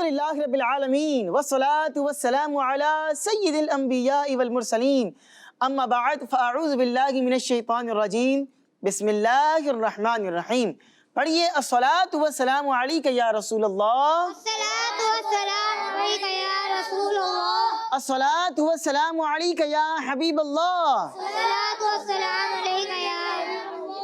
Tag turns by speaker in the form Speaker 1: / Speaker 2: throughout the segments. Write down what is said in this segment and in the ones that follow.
Speaker 1: للہ رب العالمین والصلاة والسلام علی سید الانبیاء والمرسلین اما بعد فاعوذ باللہ من الشیطان الرجیم بسم اللہ الرحمن الرحیم. پڑھیے الصلاة والسلام علیک یا رسول اللہ،
Speaker 2: الصلاۃ والسلام علیک یا رسول اللہ،
Speaker 1: الصلاة والسلام علیک یا حبیب اللہ،
Speaker 2: الصلاۃ والسلام علیک یا حبیب اللہ،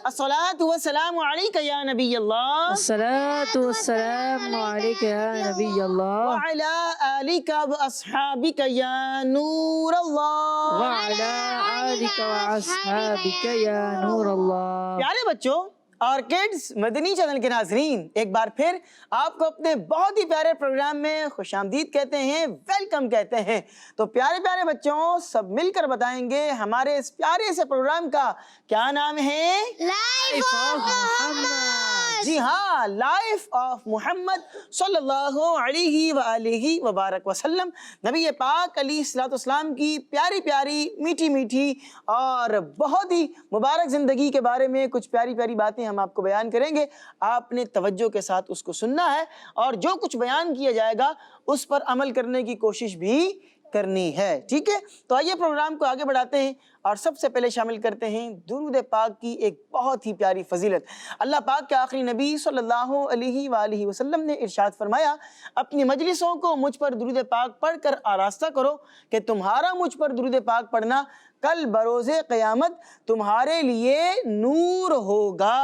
Speaker 1: الصلاة والسلام علیک یا نبی اللہ
Speaker 3: الصلاة والسلام علیک یا نبی اللہ
Speaker 1: وعلی آلک واصحابک یا نور اللہ.
Speaker 3: وعلی آلک واصحابک یا نور اللہ.
Speaker 1: پیارے بچوں اور کڈز مدنی چینل کے ناظرین، ایک بار پھر آپ کو اپنے بہت ہی پیارے پروگرام میں خوش آمدید کہتے ہیں، ویلکم کہتے ہیں. تو پیارے پیارے بچوں، سب مل کر بتائیں گے ہمارے اس پیارے سے پروگرام کا کیا نام ہے؟
Speaker 2: لائف آف محمد.
Speaker 1: جی ہاں، لائف آف محمد صلی اللہ علیہ وآلہ وبارک وسلم. نبی پاک علیہ الصلوۃ والسلام کی پیاری پیاری میٹھی میٹھی اور بہت ہی مبارک زندگی کے بارے میں کچھ پیاری پیاری باتیں ہم آپ کو بیان کریں گے. آپ نے توجہ کے ساتھ اس کو سننا ہے اور جو کچھ بیان کیا جائے گا اس پر عمل کرنے کی کوشش بھی کرنی ہے، ٹھیک ہے؟ تو آئیے پروگرام کو آگے بڑھاتے ہیں اور سب سے پہلے شامل کرتے ہیں درود پاک کی ایک بہت ہی پیاری فضیلت. اللہ پاک کے آخری نبی صلی اللہ علیہ وآلہ وسلم نے ارشاد فرمایا، اپنی مجلسوں کو مجھ پر درود پاک پڑھ کر آراستہ کرو کہ تمہارا مجھ پر درود پاک پڑھنا کل بروز قیامت تمہارے لیے نور ہوگا.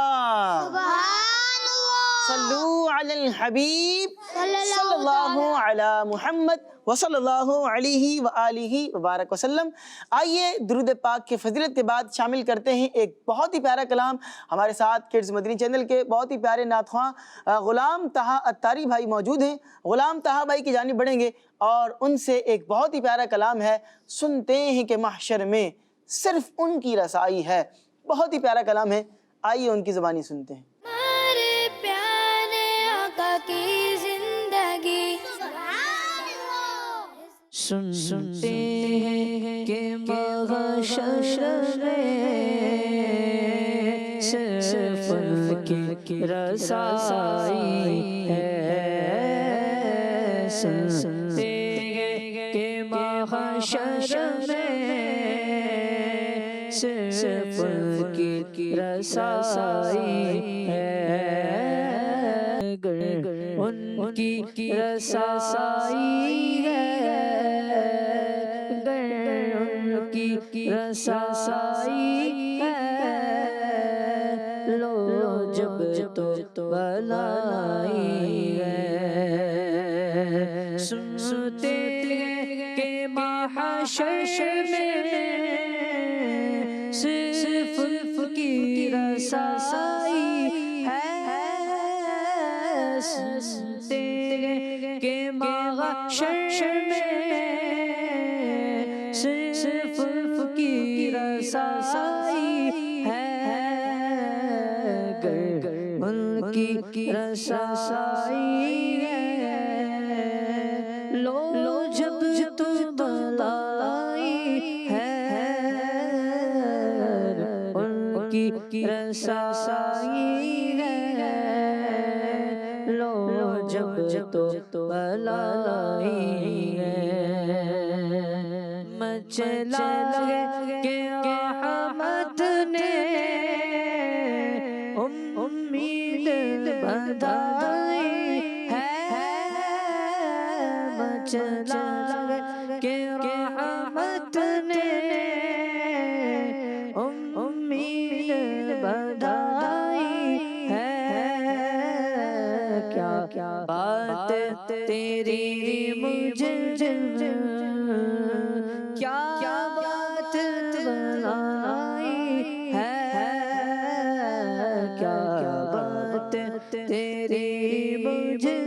Speaker 2: سبحان اللہ.
Speaker 1: صلو علی الحبیب صلی اللہ علی محمد وصلی اللہ علیہ وآلہ وبارک وسلم. آئیے درود پاک کی فضیلت کے بعد شامل کرتے ہیں ایک بہت ہی پیارا کلام. ہمارے ساتھ کڈز مدنی چینل کے بہت ہی پیارے نعت خواں غلام طہا اتاری بھائی موجود ہیں. غلام طہا بھائی کی جانب بڑھیں گے اور ان سے ایک بہت ہی پیارا کلام ہے، سنتے ہیں کہ محشر میں صرف ان کی رسائی ہے. بہت ہی پیارا کلام ہے، آئیے ان کی زبانی سنتے ہیں.
Speaker 2: ہمارے پیارے آقا کی زندگی،
Speaker 3: سنتے ہیں کہ محشر میں صرف ان کی رسائی ہے. سنتے ہیں کہ محشر میں صرف ان کی رسائی ہے. ان کی رسائی ہے، ان کی رسائی ہے. لو جب تو بلائی ہے. سنتے کہ محشر میں صرف ان کی رسائی ہے. سنتے کہ محشر میں صرف ان کی رسائی ہے. ان کی رسائی ہے، لو جب تو بلائی ہے. ان کی رسائی ہے، لو جب تو بلائی ہے. مچلا کہ رحمت نے امید بدائی ہے. مچلا کہ رحمت نے امید بدائی ہے. کیا بات تیری مجھے، کیا بات بنائی ہے. کیا بات تیری مجھے،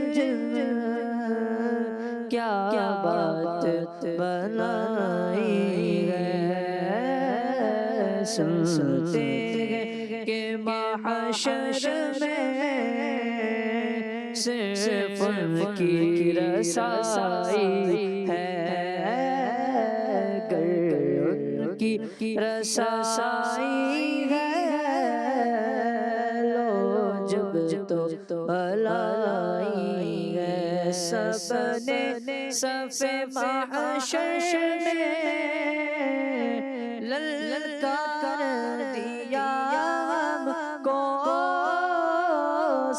Speaker 3: کیا بات بنائی ہے. سنتے کہ محشر میں صرف ان کی رسائی ہے. ان کی رسائی ہے، لو جب تو بلائی ہے سب نے صف محشر میں للکار دیا ہم کو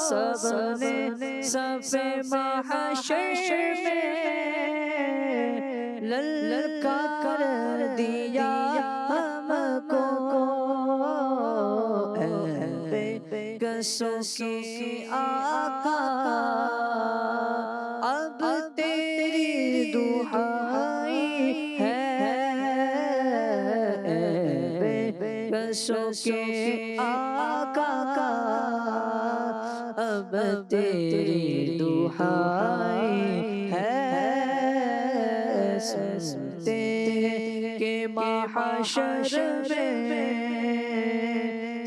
Speaker 3: سب نے صف محشر میں للکار دیا ہم کو گسوں کی آقا اب تیری دہائی ہے گسوں کے آقا اب تیری دہائی ہے سنتے کہ محشر میں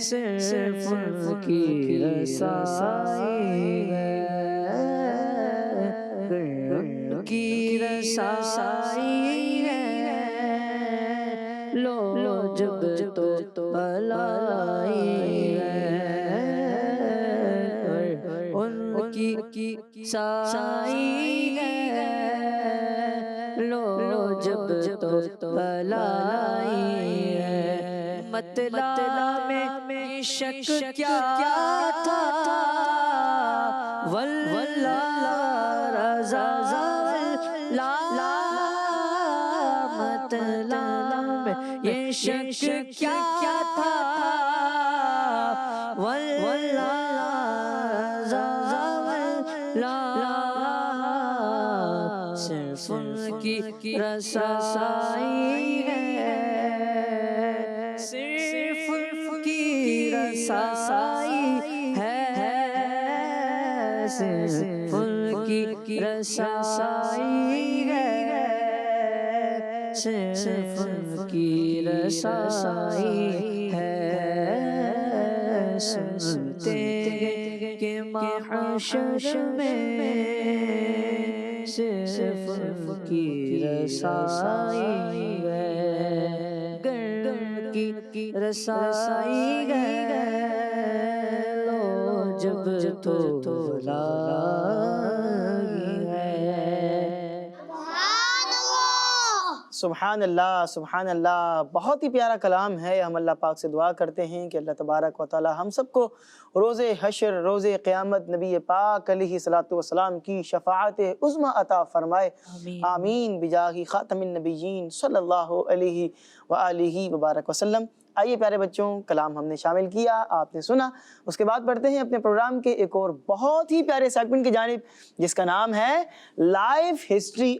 Speaker 3: صرف کی رسائی ہے کی رسائی ہے لو جب تو بلائی ہے ان کی سائی ہے لو جب تو بلائی ہے مطلب میں شک کیا تھا واللہ رضا واللہ مطلب میں یہ شک کیا تھا واللہ رضا واللہ صرف ان کی رسائی ہے صرف ان کی رسائی ہے صرف ان کی رسائی ہے صرف ان کی رسائی ہے سنتے کہ محشر میں صرف ان کی رسائی ہے گر کی رسائی ہے لو جب تو لائی ہے
Speaker 1: سبحان اللہ سبحان اللہ، بہت ہی پیارا کلام ہے۔ ہم اللہ پاک سے دعا کرتے ہیں کہ اللہ تبارک و تعالی ہم سب کو روز حشر روز قیامت نبی پاک علیہ الصلوۃ والسلام کی شفاعت عظمی عطا فرمائے، آمین بجاہ خاتم النبیین صلی اللہ علیہ وآلہ وبارک وسلم۔ آئیے پیارے بچوں، کلام ہم نے شامل کیا، آپ نے سنا، اس کے بعد پڑھتے ہیں اپنے پروگرام کے ایک اور بہت ہی پیارے سیگمنٹ کی جانب، جس کا نام ہے لائف ہسٹری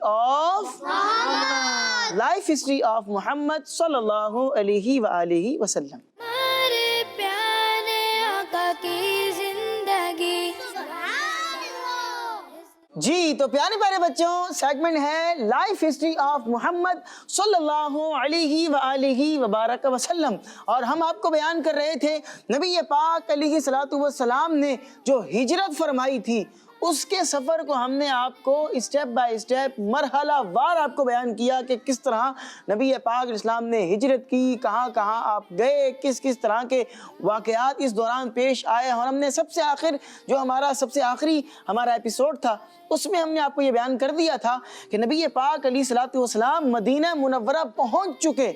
Speaker 1: آف محمد صلی اللہ علیہ وآلہ وسلم۔
Speaker 2: ہمارے پیارے آقا کی زندگی
Speaker 1: جی تو پیارے پیارے بچوں، سیگمنٹ ہے لائف ہسٹری آف محمد صلی اللہ علیہ وآلہ وبارک وسلم، اور ہم آپ کو بیان کر رہے تھے نبی پاک علیہ الصلوۃ والسلام نے جو ہجرت فرمائی تھی، اس کے سفر کو ہم نے آپ کو اسٹیپ بائی اسٹیپ مرحلہ وار آپ کو بیان کیا کہ کس طرح نبی پاک اسلام نے ہجرت کی، کہاں کہاں آپ گئے، کس کس طرح کے واقعات اس دوران پیش آئے، اور ہم نے سب سے آخر جو سب سے آخری ہمارا ایپیسوڈ تھا، اس میں ہم نے آپ کو یہ بیان کر دیا تھا کہ نبی پاک علیہ الصلوۃ والسلام مدینہ منورہ پہنچ چکے،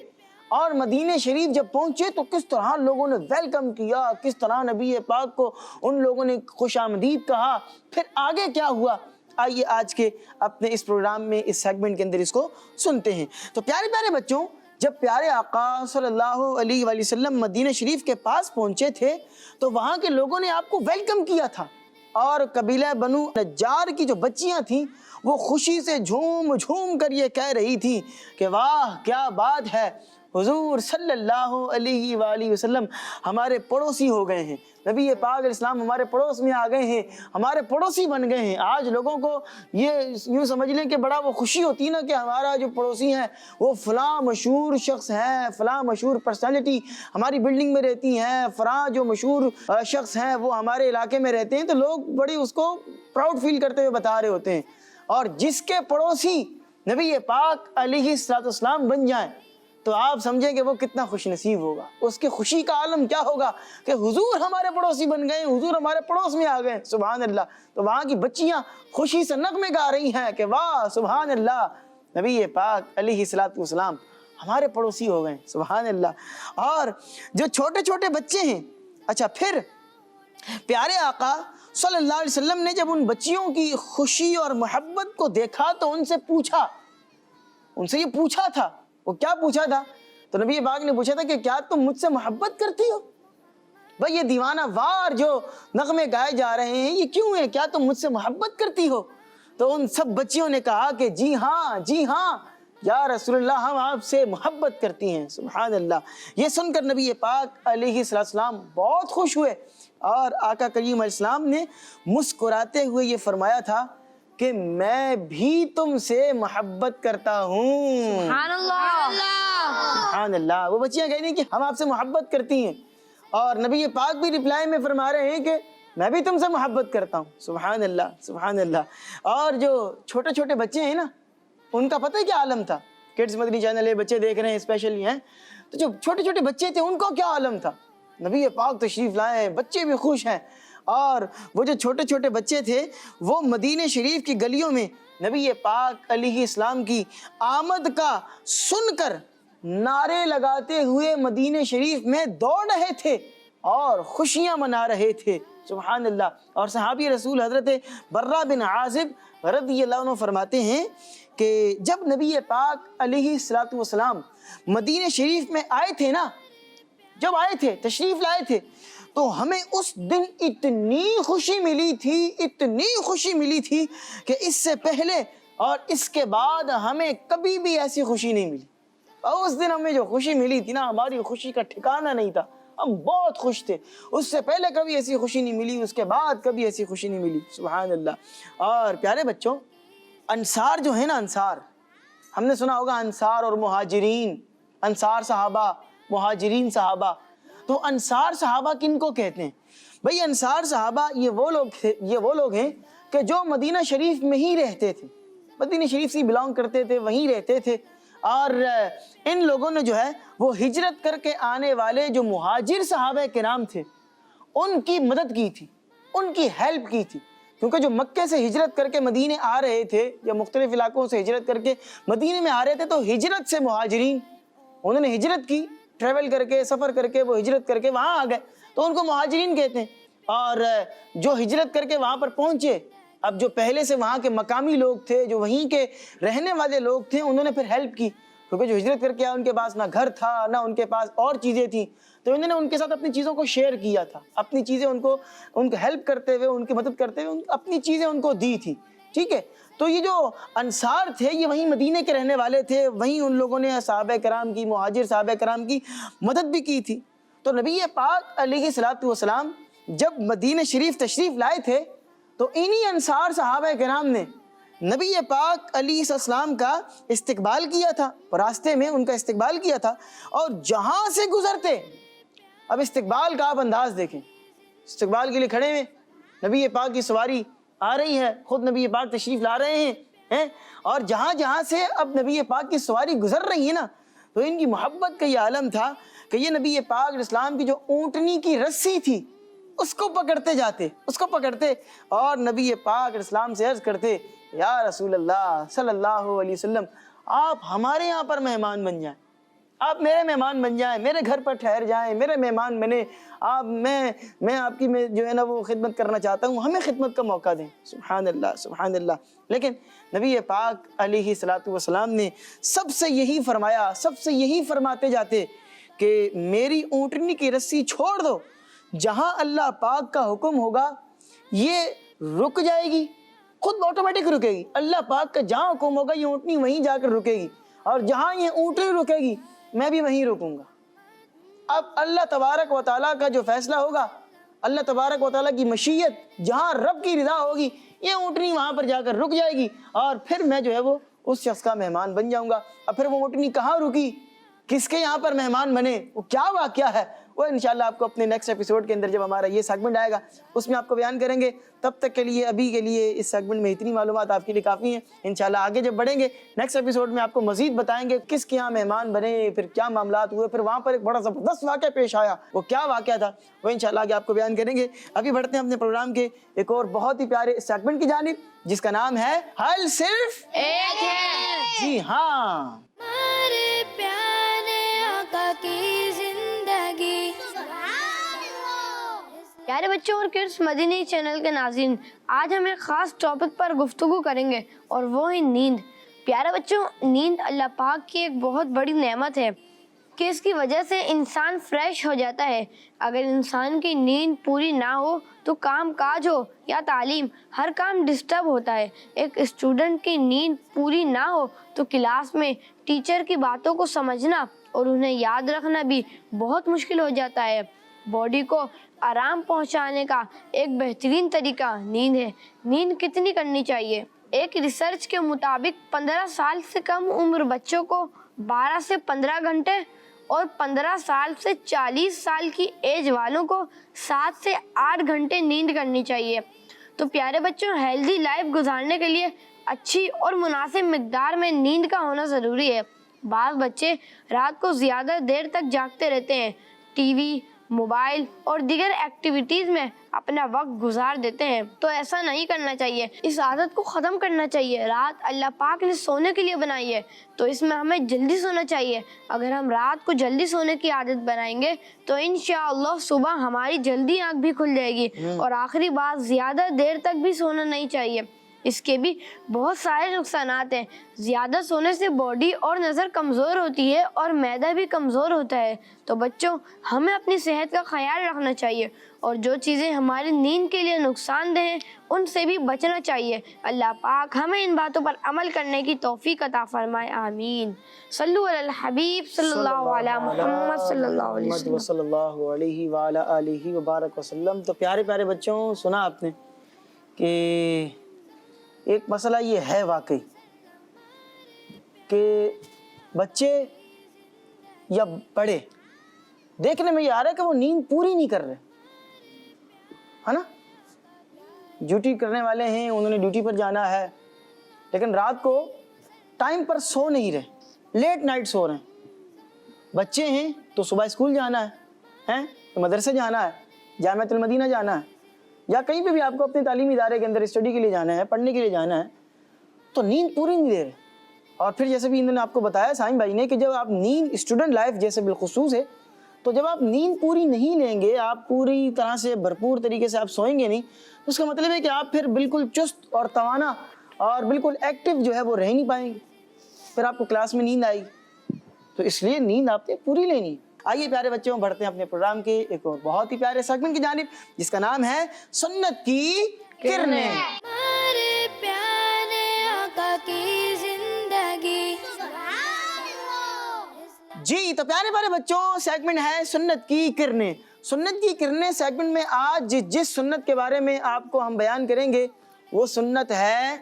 Speaker 1: اور مدینہ شریف جب پہنچے تو کس طرح لوگوں نے ویلکم کیا، کس طرح نبی پاک کو ان لوگوں نے خوش آمدید کہا، پھر آگے کیا ہوا۔ آئیے آج کے اپنے اس پروگرام میں اس سیگمنٹ کے اندر اس کو سنتے ہیں۔ تو پیارے پیارے بچوں، جب پیارے آقا صلی اللہ علیہ وآلہ وسلم مدینہ شریف کے پاس پہنچے تھے تو وہاں کے لوگوں نے آپ کو ویلکم کیا تھا، اور قبیلہ بنو نجار کی جو بچیاں تھیں وہ خوشی سے جھوم جھوم کر یہ کہہ رہی تھی کہ واہ کیا بات ہے، حضور صلی اللہ علیہ وآلہ وسلم ہمارے پڑوسی ہو گئے ہیں، نبی پاک علیہ السلام ہمارے پڑوس میں آ گئے ہیں، ہمارے پڑوسی بن گئے ہیں۔ آج لوگوں کو یہ یوں سمجھ لیں کہ بڑا وہ خوشی ہوتی ہے نا کہ ہمارا جو پڑوسی ہے وہ فلاں مشہور شخص ہے، فلاں مشہور پرسنالٹی ہماری بلڈنگ میں رہتی ہیں، فلاں جو مشہور شخص ہیں وہ ہمارے علاقے میں رہتے ہیں، تو لوگ بڑی اس کو پراؤڈ فیل کرتے ہوئے بتا رہے ہوتے ہیں۔ اور جس کے پڑوسی نبی پاک علیہ الصلوۃ والسلام بن جائیں تو آپ سمجھیں کہ وہ کتنا خوش نصیب ہوگا، اس کی خوشی کا عالم کیا ہوگا کہ حضور ہمارے پڑوسی بن گئے، حضور ہمارے پڑوس میں آ گئے، سبحان اللہ۔ تو وہاں کی بچیاں خوشی سے نغمے گا رہی ہیں کہ واہ سبحان اللہ، نبی پاک علیہ الصلوۃ والسلام ہمارے پڑوسی ہو گئے، سبحان اللہ۔ اور جو چھوٹے چھوٹے بچے ہیں، اچھا پھر پیارے آقا صلی اللہ علیہ وسلم نے جب ان بچیوں کی خوشی اور محبت کو دیکھا تو ان سے پوچھا، ان سے یہ پوچھا تھا، وہ کیا پوچھا تھا؟ تو نبی پاک نے پوچھا تھا کہ کیا تم مجھ سے محبت کرتی ہو؟ بھائی یہ دیوانہ وار جو نغمے گائے جا رہے ہیں یہ کیوں ہیں؟ کیا تم مجھ سے محبت کرتی ہو؟ تو ان سب بچیوں نے کہا کہ جی ہاں یا رسول اللہ ہم آپ سے محبت کرتی ہیں، سبحان اللہ۔ یہ سن کر نبی پاک علیہ السلام بہت خوش ہوئے اور آقا کریم علیہ السلام نے مسکراتے ہوئے یہ فرمایا تھا کہ میں بھی تم سے محبت کرتا ہوں،
Speaker 3: سبحان اللہ،
Speaker 1: سبحان اللہ۔ وہ بچیاں کہہ رہی ہیں کہ ہم آپ سے محبت کرتی ہیں، اور نبی پاک بھی رپلائی میں فرما رہے ہیں کہ میں بھی تم سے محبت کرتا ہوں، سبحان اللہ سبحان اللہ۔ اور جو چھوٹے چھوٹے بچے ہیں نا ان کا پتہ ہے کیا عالم تھا؟ کڈز مدنی چینل یہ بچے دیکھ رہے ہیں اسپیشلی ہیں، تو جو چھوٹے چھوٹے بچے تھے ان کو کیا عالم تھا؟ نبی پاک تشریف لائے ہیں، بچے بھی خوش ہیں، اور وہ جو چھوٹے چھوٹے بچے تھے وہ مدینہ شریف کی گلیوں میں نبی پاک علیہ السلام کی آمد کا سن کر نعرے لگاتے ہوئے مدینہ شریف میں دوڑ رہے تھے اور خوشیاں منا رہے تھے، سبحان اللہ۔ اور صحابی رسول حضرت برہ بن عازب رضی اللہ عنہ فرماتے ہیں کہ جب نبی پاک علیہ الصلوۃ والسلام مدینہ شریف میں آئے تھے نا، جب آئے تھے تشریف لائے تھے، تو ہمیں اس دن اتنی خوشی ملی تھی کہ اس سے پہلے اور اس کے بعد ہمیں کبھی بھی ایسی خوشی نہیں ملی۔ اور اس دن ہمیں جو خوشی ملی تھی نا، ہماری خوشی کا ٹھکانہ نہیں تھا، ہم بہت خوش تھے۔ اس سے پہلے کبھی ایسی خوشی نہیں ملی، اس کے بعد کبھی ایسی خوشی نہیں ملی، سبحان اللہ۔ اور پیارے بچوں، انصار جو ہے نا، انصار ہم نے سنا ہوگا، انصار اور مہاجرین، انصار صحابہ مہاجرین صحابہ۔ تو انصار صحابہ کن کو کہتے ہیں؟ بھئی انصار صحابہ یہ وہ لوگ ہیں کہ جو مدینہ شریف میں ہی رہتے تھے، مدینہ شریف سے بلانگ کرتے تھے، وہیں رہتے تھے، اور ان لوگوں نے جو ہے وہ ہجرت کر کے آنے والے جو مہاجر صحابہ کرام تھے ان کی مدد کی تھی، ان کی ہیلپ کی تھی، کیونکہ جو مکے سے ہجرت کر کے مدینے آ رہے تھے یا مختلف علاقوں سے ہجرت کر کے مدینے میں آ رہے تھے، تو ہجرت سے مہاجرین، انہوں نے ہجرت کی، ٹریول کر کے، سفر کر کے، وہ ہجرت کر کے وہاں آ گئے تو ان کو مہاجرین کہتے ہیں۔ اور جو ہجرت کر کے وہاں پر پہنچے، اب جو پہلے سے وہاں کے مقامی لوگ تھے، جو وہیں کے رہنے والے لوگ تھے، انہوں نے پھر ہیلپ کی، کیونکہ جو ہجرت کر کے آئے ان کے پاس نہ گھر تھا، نہ ان کے پاس اور چیزیں تھیں، تو انہوں نے ان کے ساتھ اپنی چیزوں کو شیئر کیا تھا، اپنی چیزیں ان کو ہیلپ کرتے ہوئے، ان کی مدد کرتے ہوئے اپنی چیزیں ان کو دی تھی، ٹھیک ہے۔ تو یہ جو انصار تھے یہ وہیں مدینے کے رہنے والے تھے، وہیں ان لوگوں نے صحابہ کرام کی، مہاجر صحابہ کرام کی مدد بھی کی تھی۔ تو نبی پاک علیہ الصلوۃ والسلام جب مدینہ شریف تشریف لائے تھے تو انہی انصار صحابہ کرام نے نبی پاک علیہ السلام کا استقبال کیا تھا، راستے میں ان کا استقبال کیا تھا، اور جہاں سے گزرتے، اب استقبال کا آپ انداز دیکھیں، استقبال کے لیے کھڑے ہوئے، نبی پاک کی سواری آ رہی ہے، خود نبی پاک تشریف لا رہے ہیں، اور جہاں جہاں سے اب نبی پاک کی سواری گزر رہی ہے نا، تو ان کی محبت کا یہ عالم تھا کہ یہ نبی پاک علیہ السلام کی جو اونٹنی کی رسی تھی اس کو پکڑتے جاتے، اس کو پکڑتے، اور نبی پاک علیہ السلام سے عرض کرتے، یا رسول اللہ صلی اللہ علیہ وسلم، آپ ہمارے یہاں پر مہمان بن جائیں، آپ میرے مہمان بن جائیں، میرے گھر پر ٹھہر جائیں، میرے مہمان بنے، میں آپ کی جو ہے نا وہ خدمت کرنا چاہتا ہوں، ہمیں خدمت کا موقع دیں، سبحان اللہ سبحان اللہ۔ لیکن نبی پاک علیہ الصلوۃ والسلام نے سب سے یہی فرمایا، سب سے یہی فرماتے جاتے کہ میری اونٹنی کی رسی چھوڑ دو، جہاں اللہ پاک کا حکم ہوگا یہ رک جائے گی، خود آٹومیٹک رکے گی، اللہ پاک کا جہاں حکم ہوگا یہ اونٹنی وہیں جا کر رکے گی، اور جہاں یہ اونٹنی رکے گی میں بھی وہیں رکوں گا۔ اب اللہ تبارک و تعالیٰ کا جو فیصلہ ہوگا، اللہ تبارک و تعالیٰ کی مشیت، جہاں رب کی رضا ہوگی، یہ اونٹنی وہاں پر جا کر رک جائے گی، اور پھر میں جو ہے وہ اس شخص کا مہمان بن جاؤں گا۔ اور پھر وہ اونٹنی کہاں رکی، کس کے یہاں پر مہمان بنے، وہ کیا واقعہ ہے، وہ انشاءاللہ آپ کو اپنے نیکسٹ ایپیسوڈ کے اندر جب ہمارا یہ سیگمنٹ آئے گا اس میں آپ کو بیان کریں گے. تب تک کے لیے ابھی کے لیے اس سیگمنٹ میں اتنی معلومات آپ کے لیے کافی ہیں. انشاءاللہ آگے جب بڑھیں گے نیکسٹ ایپیسوڈ میں آپ کو مزید بتائیں گے کس کے یہاں مہمان بنے, پھر کیا معاملات ہوئے, پھر وہاں پر ایک بڑا زبردست واقعہ پیش آیا, وہ کیا واقعہ تھا وہ انشاءاللہ آگے آپ کو بیان کریں گے. ابھی بڑھتے ہیں اپنے پروگرام کے ایک اور بہت ہی پیارے سیگمنٹ کی جانب جس کا نام ہے حل صرف
Speaker 3: ایک ہے.
Speaker 1: جی ہاں.
Speaker 2: ہمارے پیارے آقا کی زندگی.
Speaker 3: پیارے بچوں اور کڈس مدینی چینل کے ناظرین, آج ہم ایک خاص ٹاپک پر گفتگو کریں گے اور وہ ہے نیند. پیارے بچوں, نیند اللہ پاک کی ایک بہت بڑی نعمت ہے کہ اس کی وجہ سے انسان فریش ہو جاتا ہے. اگر انسان کی نیند پوری نہ ہو تو کام کاج ہو یا تعلیم, ہر کام ڈسٹرب ہوتا ہے. ایک اسٹوڈنٹ کی نیند پوری نہ ہو تو کلاس میں ٹیچر کی باتوں کو سمجھنا اور انہیں یاد رکھنا بھی بہت مشکل ہو جاتا ہے. باڈی کو آرام پہنچانے کا ایک بہترین طریقہ نیند ہے. نیند کتنی کرنی چاہیے؟ ایک ریسرچ کے مطابق 15 سال سے کم عمر بچوں کو 12 سے 15 گھنٹے اور 15 سال سے 40 سال کی ایج والوں کو 7 سے 8 گھنٹے نیند کرنی چاہیے. تو پیارے بچوں, ہیلدی لائف گزارنے کے لیے اچھی اور مناسب مقدار میں نیند کا ہونا ضروری ہے. بعض بچے رات کو زیادہ دیر تک جاگتے رہتے ہیں, ٹی وی, موبائل اور دیگر ایکٹیویٹیز میں اپنا وقت گزار دیتے ہیں. تو ایسا نہیں کرنا چاہیے, اس عادت کو ختم کرنا چاہیے. رات اللہ پاک نے سونے کے لیے بنائی ہے تو اس میں ہمیں جلدی سونا چاہیے. اگر ہم رات کو جلدی سونے کی عادت بنائیں گے تو انشاءاللہ صبح ہماری جلدی آنکھ بھی کھل جائے گی. اور آخری بات, زیادہ دیر تک بھی سونا نہیں چاہیے, اس کے بھی بہت سارے نقصانات ہیں. زیادہ سونے سے باڈی اور نظر کمزور ہوتی ہے اور معدہ بھی کمزور ہوتا ہے. تو بچوں, ہمیں اپنی صحت کا خیال رکھنا چاہیے اور جو چیزیں ہماری نیند کے لیے نقصان دہ ہیں ان سے بھی بچنا چاہیے. اللہ پاک ہمیں ان باتوں پر عمل کرنے کی توفیق عطا فرمائے. آمین. صلو علی الحبیب صلی اللہ علیہ محمد صلی اللہ علیہ وسلم.
Speaker 1: صلی اللہ علیہ وعلی آلہ وبارک وسلم. تو پیارے پیارے بچوں, سنا آپ نے کہ ایک مسئلہ یہ ہے واقعی کہ بچے یا بڑے دیکھنے میں یہ آ رہا ہے کہ وہ نیند پوری نہیں کر رہے, ہے نا. ڈیوٹی کرنے والے ہیں, انہوں نے ڈیوٹی پر جانا ہے لیکن رات کو ٹائم پر سو نہیں رہے, لیٹ نائٹ سو رہے ہیں. بچے ہیں تو صبح اسکول جانا ہے, مدرسے جانا ہے, جامعۃ المدینہ جانا ہے یا کہیں پہ بھی آپ کو اپنے تعلیمی ادارے کے اندر اسٹڈی کے لیے جانا ہے, پڑھنے کے لیے جانا ہے, تو نیند پوری نہیں دے رہے. اور پھر جیسے بھی انہوں نے آپ کو بتایا سائم بھائی نے کہ جب آپ نیند, اسٹوڈنٹ لائف جیسے بالخصوص ہے, تو جب آپ نیند پوری نہیں لیں گے, آپ پوری طرح سے بھرپور طریقے سے آپ سوئیں گے نہیں, تو اس کا مطلب ہے کہ آپ پھر بالکل چست اور توانا اور بالکل ایکٹیو جو ہے وہ رہ نہیں پائیں گے, پھر آپ کو کلاس میں نیند آئے گی. تو اس لیے نیند آپ نے پوری لینی ہے. آئیے پیارے بچوں, بڑھتے ہیں اپنے پروگرام کے ایک اور بہت ہی پیارے سیگمنٹ کی جانب جس کا نام ہے سنت کی کرنیں.
Speaker 2: ہمارے پیارے آقا کی زندگی.
Speaker 1: جی تو پیارے پیارے بچوں, سیگمنٹ ہے سنت کی کرنیں. سنت کی کرنیں سیگمنٹ میں آج جس سنت کے بارے میں آپ کو ہم بیان کریں گے وہ سنت ہے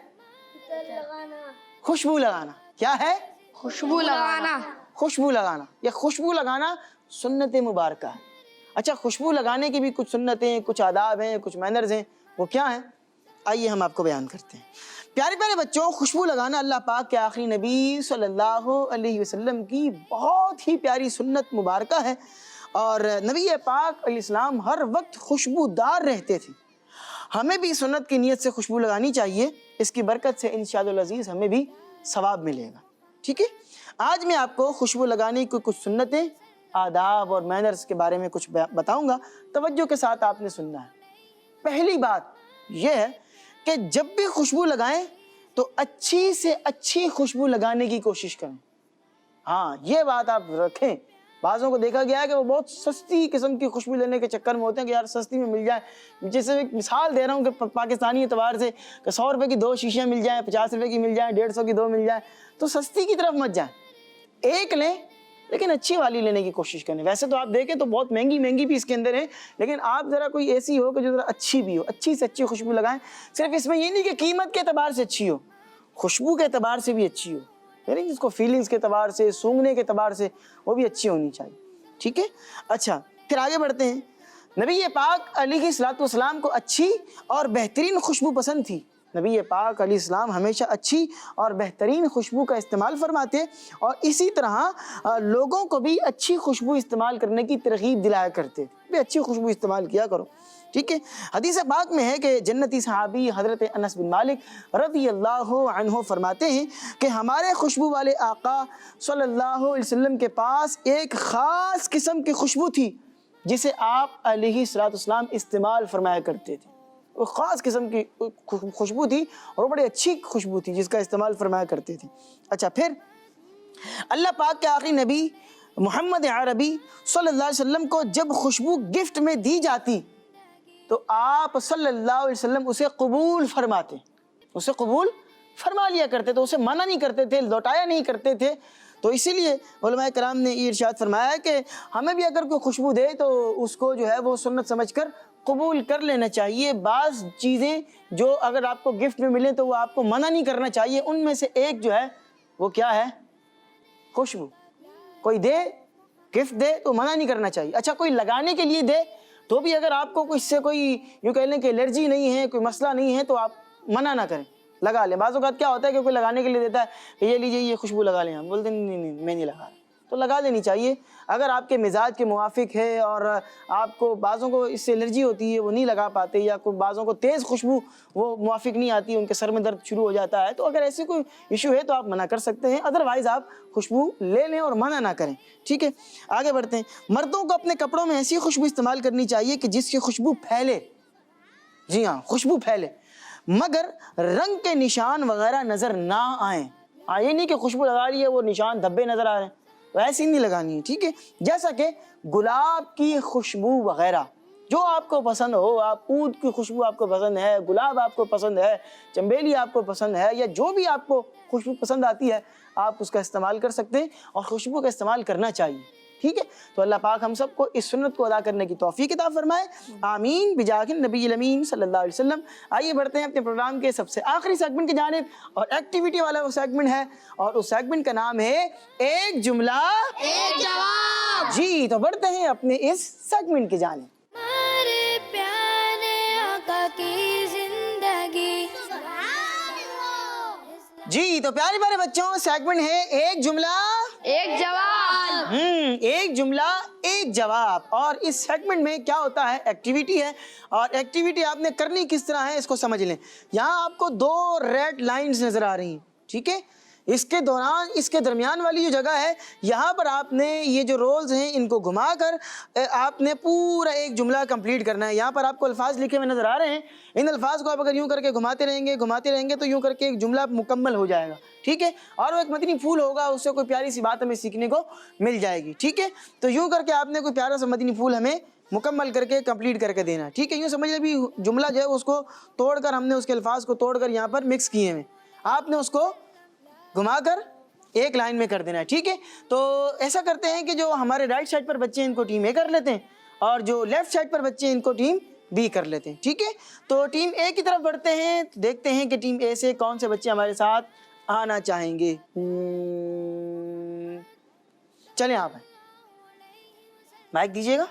Speaker 1: خوشبو لگانا. کیا ہے؟
Speaker 3: خوشبو لگانا.
Speaker 1: خوشبو لگانا. یہ خوشبو لگانا سنت مبارکہ ہے. اچھا, خوشبو لگانے کی بھی کچھ سنتیں, کچھ آداب ہیں, کچھ مینرز ہیں, وہ کیا ہیں آئیے ہم آپ کو بیان کرتے ہیں. پیارے پیارے بچوں, خوشبو لگانا اللہ پاک کے آخری نبی صلی اللہ علیہ وسلم کی بہت ہی پیاری سنت مبارکہ ہے. اور نبی پاک علیہ السلام ہر وقت خوشبودار رہتے تھے. ہمیں بھی سنت کی نیت سے خوشبو لگانی چاہیے, اس کی برکت سے انشاءاللہ العزیز ہمیں بھی ثواب ملے گا. ٹھیک ہے, آج میں آپ کو خوشبو لگانے کی کچھ سنتیں, آداب اور مینرز کے بارے میں کچھ بتاؤں گا. توجہ کے ساتھ آپ نے سننا ہے. پہلی بات یہ ہے کہ جب بھی خوشبو لگائیں تو اچھی سے اچھی خوشبو لگانے کی کوشش کریں. ہاں, یہ بات آپ رکھیں. بعضوں کو دیکھا گیا ہے کہ وہ بہت سستی قسم کی خوشبو لینے کے چکر میں ہوتے ہیں کہ یار سستی میں مل جائے. جیسے ایک مثال دے رہا ہوں کہ پاکستانی اعتبار سے کہ 100 روپے کی 2 شیشیاں مل جائیں, 50 روپے کی مل جائیں, 150 کی 2 مل جائیں, تو سستی کی طرف مت جائیں. ایک لیں لیکن اچھی والی لینے کی کوشش کریں. ویسے تو آپ دیکھیں تو بہت مہنگی بھی اس کے اندر ہیں, لیکن آپ ذرا کوئی ایسی ہو کہ جو ذرا اچھی بھی ہو, اچھی سے اچھی خوشبو لگائیں. صرف اس میں یہ نہیں کہ قیمت کے اعتبار سے اچھی ہو, خوشبو کے اعتبار سے بھی اچھی ہو, یعنی جس کو فیلنگز کے اعتبار سے, سونگنے کے اعتبار سے وہ بھی اچھی ہونی چاہیے. ٹھیک ہے. اچھا, پھر آگے بڑھتے ہیں. نبی پاک علیہ الصلوۃ والسلام کو اچھی اور بہترین خوشبو پسند تھی. نبی پاک علیہ السلام ہمیشہ اچھی اور بہترین خوشبو کا استعمال فرماتے اور اسی طرح لوگوں کو بھی اچھی خوشبو استعمال کرنے کی ترغیب دلایا کرتے. بھی اچھی خوشبو استعمال کیا کرو. ٹھیک ہے. حدیث پاک میں ہے کہ جنتی صحابی حضرت انس بن مالک رضی اللہ عنہ فرماتے ہیں کہ ہمارے خوشبو والے آقا صلی اللہ علیہ وسلم کے پاس ایک خاص قسم کی خوشبو تھی جسے آپ علیہ الصلوۃ والسلام استعمال فرمایا کرتے تھے. وہ خاص قسم کی خوشبو تھی اور وہ بڑی اچھی خوشبو تھی جس کا استعمال فرمایا کرتے تھے. اچھا پھر اللہ پاک کے آخری نبی محمد عربی صلی اللہ علیہ وسلم کو جب خوشبو گفٹ میں دی جاتی تو آپ صلی اللہ علیہ وسلم اسے قبول فرماتے, اسے قبول فرما لیا کرتے تھے, اسے منع نہیں کرتے تھے, لوٹایا نہیں کرتے تھے. تو اسی لیے علماء کرام نے یہ ارشاد فرمایا ہے کہ ہمیں بھی اگر کوئی خوشبو دے تو اس کو جو ہے وہ سنت سمجھ کر قبول کر لینا چاہیے. بعض چیزیں جو اگر آپ کو گفٹ میں ملیں تو وہ آپ کو منع نہیں کرنا چاہیے. ان میں سے ایک جو ہے وہ کیا ہے؟ خوشبو. کوئی دے, گفٹ دے تو منع نہیں کرنا چاہیے. اچھا کوئی لگانے کے لیے دے تو بھی اگر آپ کو اس سے کوئی یوں کہہ لیں کہ الرجی نہیں ہے, کوئی مسئلہ نہیں ہے تو آپ منع نہ کریں, لگا لیں. بعض اوقات کیا ہوتا ہے کہ کوئی لگانے کے لیے دیتا ہے کہ یہ لیجیے یہ خوشبو لگا لیں, ہم بولتے ہیں نہیں میں نہیں لگا رہا, تو لگا دینی چاہیے. اگر آپ کے مزاج کے موافق ہے اور آپ کو بعضوں کو اس سے الرجی ہوتی ہے وہ نہیں لگا پاتے, یا کوئی بعضوں کو تیز خوشبو وہ موافق نہیں آتی, ان کے سر میں درد شروع ہو جاتا ہے, تو اگر ایسی کوئی ایشو ہے تو آپ منع کر سکتے ہیں. ادروائز آپ خوشبو لے لیں اور منع نہ کریں. ٹھیک ہے. آگے بڑھتے ہیں. مردوں کو اپنے کپڑوں میں ایسی خوشبو استعمال کرنی چاہیے کہ جس کی خوشبو پھیلے. جی ہاں, خوشبو پھیلے مگر رنگ کے نشان وغیرہ نظر نہ آئیں. یہ نہیں کہ خوشبو لگا لی ہے وہ نشان دھبے نظر آ رہے ہیں, ویسی نہیں لگانی ہے. ٹھیک ہے. جیسا کہ گلاب کی خوشبو وغیرہ جو آپ کو پسند ہو, آپ عود کی خوشبو آپ کو پسند ہے, گلاب آپ کو پسند ہے, چنبیلی آپ کو پسند ہے, یا جو بھی آپ کو خوشبو پسند آتی ہے آپ اس کا استعمال کر سکتے ہیں اور خوشبو کا استعمال کرنا چاہیے. ٹھیک ہے. تو اللہ پاک ہم سب کو اس سنت کو ادا کرنے کی توفیق عطا فرمائے. آمین بجاہ النبی الامین صلی اللہ علیہ وسلم. آئیے بڑھتے ہیں اپنے پروگرام کے سب سے آخری سیگمنٹ کی جانب, اور ایکٹیویٹی والا وہ سیگمنٹ ہے, اور اس سیگمنٹ کا نام ہے ایک جملہ
Speaker 2: ایک جواب.
Speaker 1: جی تو بڑھتے ہیں اپنے اس سیگمنٹ کی جانب.
Speaker 2: ہمارے پیارے آقا کی زندگی.
Speaker 1: جی تو پیارے پیارے بچوں, سیگمنٹ ہے ایک جملہ
Speaker 3: ایک جواب.
Speaker 1: ایک جملہ ایک جواب. اور اس سیگمنٹ میں کیا ہوتا ہے, ایکٹیویٹی ہے, اور ایکٹیویٹی آپ نے کرنی کس طرح ہے اس کو سمجھ لیں. یہاں آپ کو 2 ریڈ لائنز نظر آ رہی ہیں. ٹھیک ہے. اس کے دوران اس کے درمیان والی جو جگہ ہے یہاں پر آپ نے یہ جو رولز ہیں ان کو گھما کر آپ نے پورا ایک جملہ کمپلیٹ کرنا ہے. یہاں پر آپ کو الفاظ لکھے ہوئے نظر آ رہے ہیں, ان الفاظ کو آپ اگر یوں کر کے گھماتے رہیں گے تو یوں کر کے ایک جملہ مکمل ہو جائے گا. ٹھیک ہے. اور وہ ایک مدنی پھول ہوگا, اس سے کوئی پیاری سی بات ہمیں سیکھنے کو مل جائے گی. ٹھیک ہے. تو یوں کر کے آپ نے کوئی پیارا سا مدنی پھول ہمیں مکمل کر کے کمپلیٹ کر کے دینا ہے. ٹھیک ہے. یوں سمجھ لیں بھی جملہ جو ہے اس کو توڑ کر ہم نے اس کے الفاظ کو توڑ کر یہاں پر مکس کیے ہیں, آپ نے اس کو گھما کر ایک لائن میں کر دینا ہے. ٹھیک ہے. تو ایسا کرتے ہیں کہ جو ہمارے رائٹ سائڈ پر بچے ہیں ان کو ٹیم اے کر لیتے ہیں, اور جو لیفٹ سائڈ پر بچے ہیں ان کو ٹیم بی کر لیتے ہیں. ٹھیک ہے. تو ٹیم اے کی طرف بڑھتے ہیں, دیکھتے ہیں کہ ٹیم اے سے کون سے بچے ہمارے ساتھ آنا چاہیں گے. چلیں آپ مائک دیجیے گا.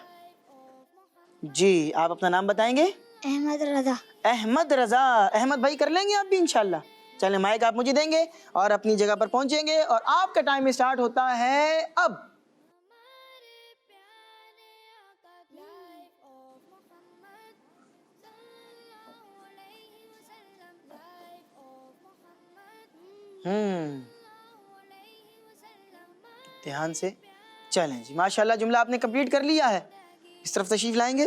Speaker 1: جی آپ اپنا نام بتائیں گے؟
Speaker 2: احمد رضا.
Speaker 1: احمد رضا. احمد بھائی کر لیں گے آپ بھی انشاءاللہ. چلیں مائک آپ مجھے دیں گے اور اپنی جگہ پر پہنچیں گے, اور آپ کا ٹائم اسٹارٹ ہوتا ہے اب. دھیان سے چلیں جی. ماشاءاللہ جملہ آپ نے کمپلیٹ کر لیا ہے. اس طرف تشریف لائیں گے,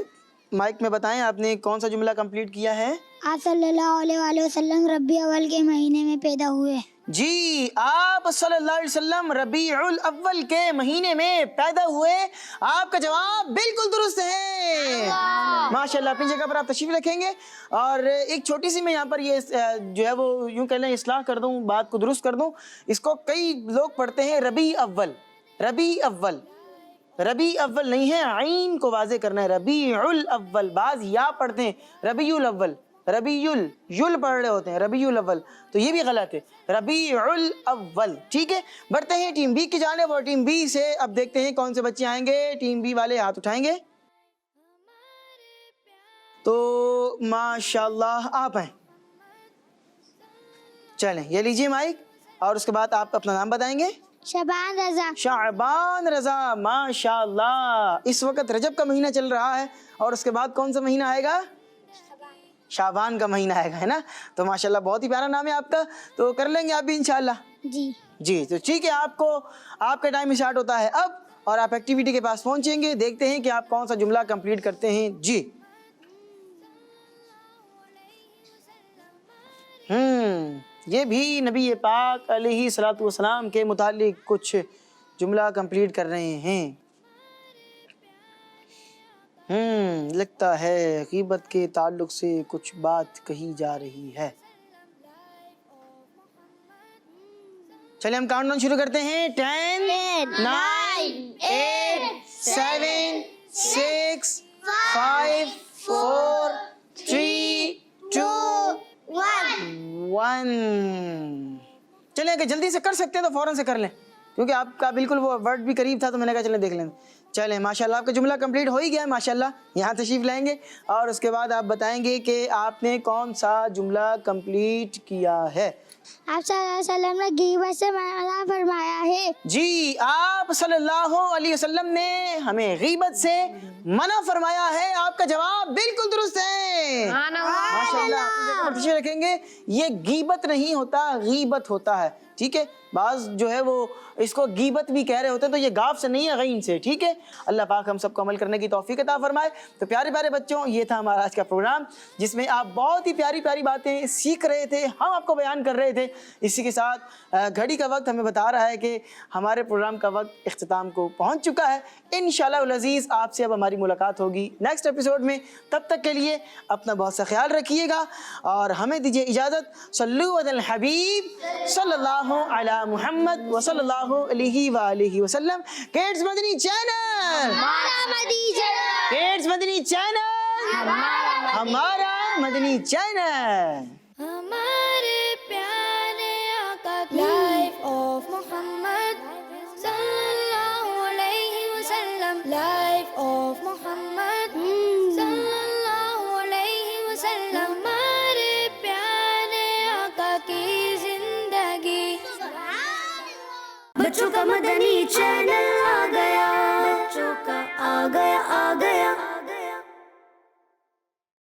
Speaker 1: مائک میں بتائیں آپ نے کون سا جملہ کمپلیٹ کیا ہے؟
Speaker 2: آپ صلی اللہ علیہ وآلہ وسلم ربیع اول کے مہینے میں پیدا ہوئے.
Speaker 1: جی آپ صلی اللہ علیہ وسلم ربیع الاول کے مہینے میں پیدا ہوئے. آپ کا جواب بالکل درست ہے. ماشاءاللہ. اپنی جگہ پر آپ تشریف رکھیں گے. اور ایک چھوٹی سی میں یہاں پر یہ جو ہے وہ یوں کہہ لیں اصلاح کر دوں, بات کو درست کر دوں. اس کو کئی لوگ پڑھتے ہیں ربیع اول. ربیع اول, ربیع اول نہیں ہے, عین کو واضح کرنا ہے. ربیع الاول. بعض یا پڑھتے ہیں ربیع الاول, ربیع یل پڑھ رہے ہوتے ہیں ربیع الاول, تو یہ بھی غلط ہے. ربیع الاول. ٹھیک ہے. بڑھتے ہیں ٹیم بی کی جانب, اور ٹیم بی سے اب دیکھتے ہیں کون سے بچے آئیں گے. ٹیم بی والے ہاتھ اٹھائیں گے. تو ماشاءاللہ آپ ہیں. چلیں یہ لیجیے مائک اور اس کے بعد آپ اپنا نام بتائیں گے.
Speaker 2: شعبان رضا.
Speaker 1: شعبان رضا ماشاءاللہ. اس وقت رجب کا مہینہ چل رہا ہے اور اس کے بعد کون سا مہینہ آئے گا؟ شعبان کا مہینہ آئے گا ہے نا. تو ماشاءاللہ بہت ہی پیارا نام ہے آپ کا. تو کر لیں گے آپ بھی انشاءاللہ.
Speaker 2: جی
Speaker 1: جی تو ٹھیک ہے, آپ کو آپ کا ٹائم اسٹارٹ ہوتا ہے اب اور آپ ایکٹیویٹی کے پاس پہنچیں گے. دیکھتے ہیں کہ آپ کون سا جملہ کمپلیٹ کرتے ہیں. جی یہ بھی نبی پاک علیہ الصلوۃ والسلام کے متعلق کچھ جملہ کمپلیٹ کر رہے ہیں. لگتا ہے غیبت کے تعلق سے کچھ بات کہی جا رہی ہے. چلیں ہم کاؤنٹ ڈاؤن شروع کرتے ہیں. 10 9 8 7 6 5 4 3 2 1. چلیں اگر جلدی سے کر سکتے ہیں تو فوراً سے کر لیں کیونکہ آپ کا بالکل وہ ورڈ بھی قریب تھا تو میں نے کہا چلیں دیکھ لیں. چلیں ماشاءاللہ آپ کا جملہ کمپلیٹ ہو ہی گیا ہے ماشاءاللہ. یہاں تشریف لائیں گے اور اس کے بعد آپ بتائیں گے کہ آپ نے کون سا جملہ کمپلیٹ کیا ہے.
Speaker 2: آپ صلی اللہ علیہ وسلم نے غیبت سے منع فرمایا ہے.
Speaker 1: جی آپ صلی اللہ علیہ وسلم نے ہمیں غیبت سے منع فرمایا ہے. آپ کا جواب بالکل درست ہے ماشاءاللہ. پیچھے رکھیں گے, یہ غیبت نہیں ہوتا غیبت ہوتا ہے. ٹھیک ہے, بعض جو ہے وہ اس کو غیبت بھی کہہ رہے ہوتے ہیں تو یہ گاف سے نہیں ہے غین سے. ٹھیک ہے, اللہ پاک ہم سب کو عمل کرنے کی توفیق عطا فرمائے. تو پیارے پیارے بچوں, یہ تھا ہمارا آج کا پروگرام جس میں آپ بہت ہی پیاری پیاری باتیں سیکھ رہے تھے, ہم آپ کو بیان کر رہے تھے. اسی کے ساتھ گھڑی کا وقت ہمیں بتا رہا ہے کہ ہمارے پروگرام کا وقت اختتام کو پہنچ چکا ہے. انشاءاللہ العزیز آپ سے اب ہماری ملاقات ہوگی نیکسٹ ایپیسوڈ میں. تب تک کے لیے اپنا بہت سا خیال رکھیے گا اور ہمیں دیجیے اجازت. صلو علی الحبیب صلی اللہ علی محمد وصلی اللہ علیہ وآلہ وسلم. کڈز مدنی چینل, کڈز مدنی چینل, ہمارا مدنی چینل.
Speaker 2: ہمارے پیارے آقا لائف آف محمد صلی اللہ علیہ وسلم. لائف آف محمد صلی اللہ علیہ وسلم. ہمارے پیارے آقا کی زندگی. بچوں کا مدنی چینل آ گیا, بچوں کا آ گیا